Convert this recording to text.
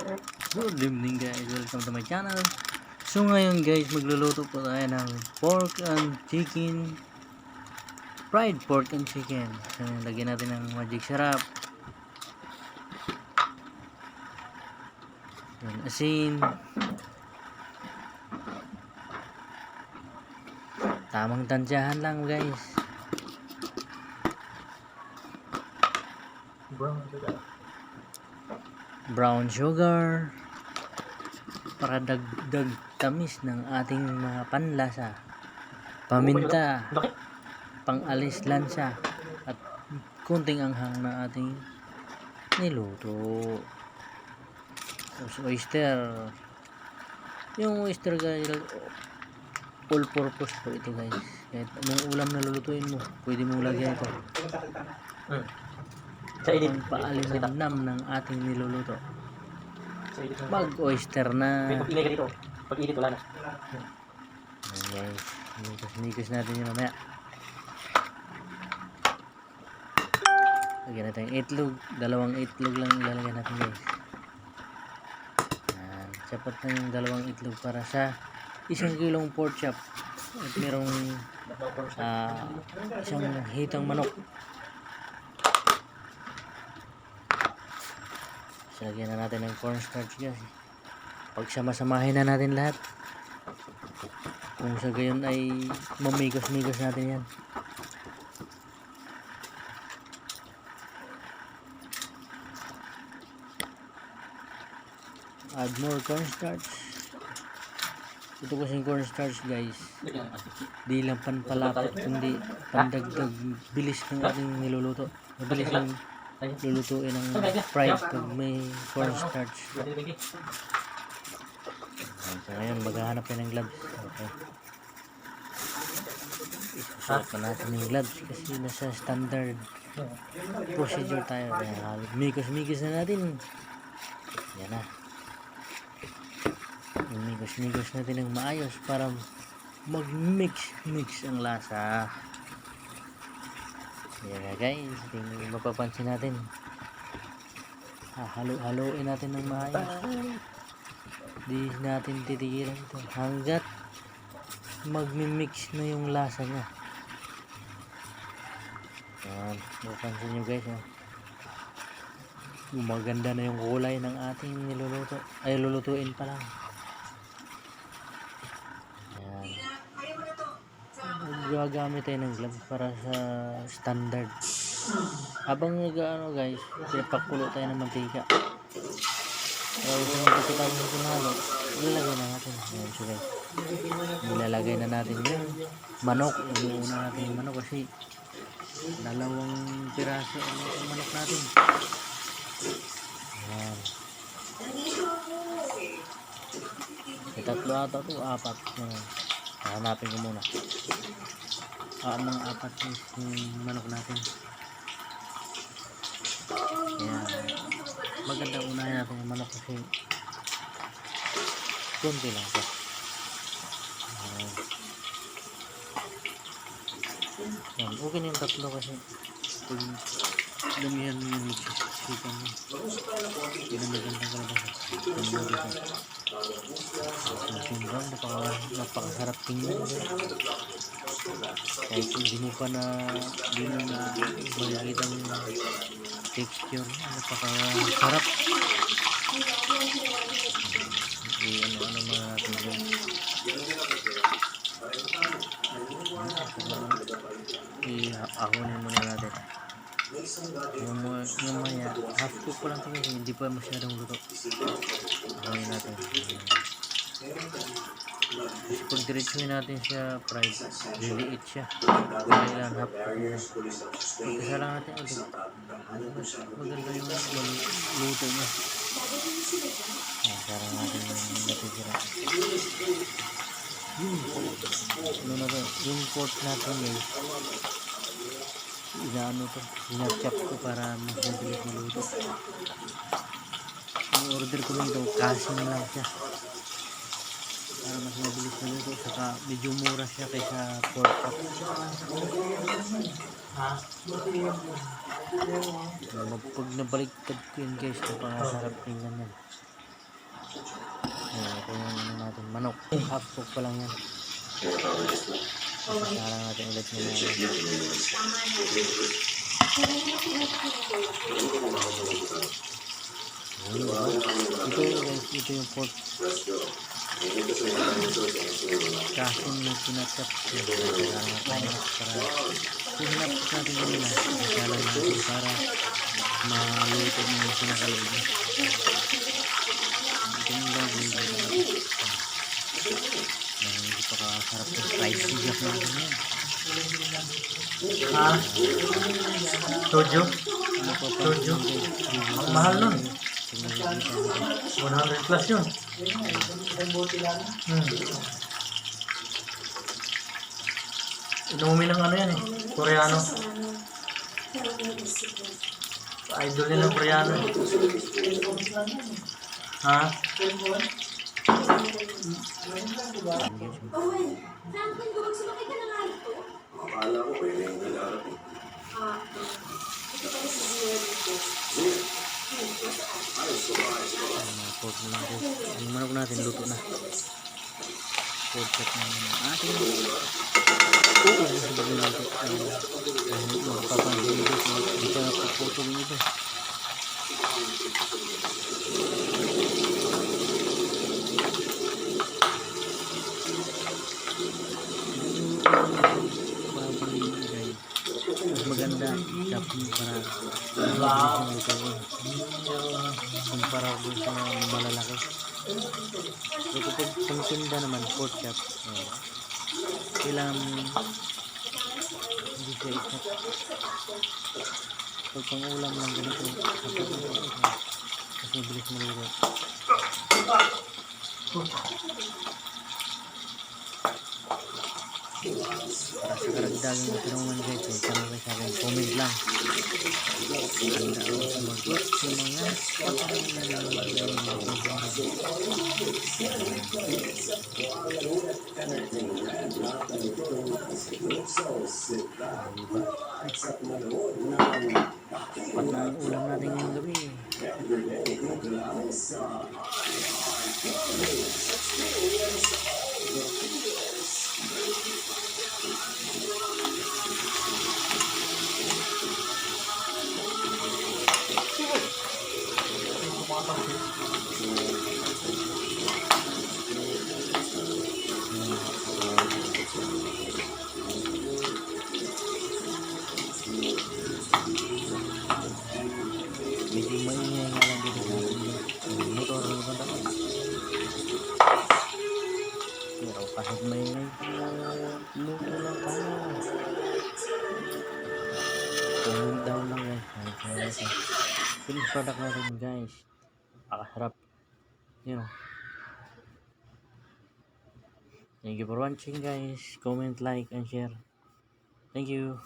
Good evening guys, welcome to my channel. So ngayon guys, magluluto po tayo ng pork and chicken, fried pork and chicken. So lagyan natin ng magic sarap, yan, asin, tamang tansyahan lang guys, brown sugar para dagdag tamis ng ating mga panlasa, paminta pang-alis lansa, at kunting anghang na ating niluto. Tapos oyster, yung oyster guys, all purpose po ito guys. Kahit anong ulam na lulutuin mo, pwede mong lagyan ito. Ang paalinamnam ng ating niluluto. Pag oyster na. Pag-init wala na. Ayan guys, nikos natin yun mamaya. Lagyan natin yung itlog, dalawang itlog lang ilalagay natin guys. Ayan, sapat na yung dalawang itlog para sa 1 kilong pork chop. At merong isang hitang manok. So, lagyan na natin ng cornstarch guys. Pagsama-samahin na natin lahat. Kung sa gayon ay mamigos-migos natin yan. Add more cornstarch. Ito kasing cornstarch guys, di lang panpalapot kundi pandagdag bilis ng ating niluluto. Mabilis yung lulutuin ng fried pag may cornstarch. So ngayon maghahanap tayo ng gloves. Okay, isusuot pa natin yung gloves kasi nasa standard procedure tayo. Migos-migos na natin. Yan na, migos natin ng maayos para mag-mix ang lasa. Yan na guys, tingnan mapapansin natin. Halo-haloin natin ng maayos. Di natin titigilan ito hanggat mag-mix na yung lasa niya. Yan, mapapansin nyo guys, maganda na yung kulay ng ating niluluto, ay lulutuin pa lang. Gagamit tayo ng gloves para sa standard. Habang nag-ano guys, pinapakulo tayo ng mantika. So kung kita mo ito nalo, ilalagay na natin. Ayan, so guys, ilalagay na natin yung manok. Inuuna natin yung manok kasi dalawang piraso ang manok natin. Ayan, may tatlo ata ito, apat. Hanapin ko muna. Mga apat yung manok natin. Ayan, maganda unahin natin yung manok kasi konti lang siya. Ayan, okay na yung tatlo kasi pag damihan mo yung chicken mo, yun ang magandang kalabasa. Napakasarap tingnan. Kahit hindi mo pa na makikita yung texture, napakasarap. Ano mga natin yun. Iahonin muna natin. Yung maya, half cook pa lang ito kasi hindi pa masyadong luto. Ahonin natin. Kasi pag diretsuhin natin siya fried, liliit siya. Kailan half cook. Pagkasa lang natin ulit, maganda yung luto niya. Sarang natin yung natitira. Yung pork natin guys, inaano to, inachap ko para mas mabilis maluto. Yung order ko lang ito, kasin lang siya para mas mabilis maluto, saka medyo mura siya kaysa pork chop. Pag nabaliktad ko yun guys, napakasarap tingnan yan. Ayan, ito yung ano natin, manok. Half cook pa lang yan. Sasalang natin ulit yung Ayun, diba? Ito guys, ito yung pork. Kasim na sinatap. Sasalang natin para sinap natin kanina. Sasalang natin para maluto yung sinakaloob. Ito yung gagawin natin. Dahil hindi pa kakasarap yung fried sijak natin yan. Ha? Soju? Ano pa pa Soju? Ang mahal nun. 100 plus yun. Inumin ng ano yan eh. Koreano. Idol nila ng Koreano eh. Ha? Pork na lang guys. Yung manok natin luto na. Pork cut na naman. Ating oo, sabi natin. Papansin nito. Hindi ka napaputol nito. Mas maganda kapag para kumpara doon sa malalaki. So kapag pangtinda naman pork chop, kailangan hindi siya isap. Pag pangulam lang ganito, mas mabilis maluto. Para sa karagdagang katanungan guys, tanong kayo sa akin, comment lang. Handa ako sumagot sa mga Pat na ang ulam natin ngayong gabi. Medyo maingay nga lang dito sa ating motor ng banda. Pero kahit maingay, luto lang tayo. Comment down lang guys. Finished product natin guys. Pakasarap. You know. Thank you for watching guys. Comment, like, and share. Thank you.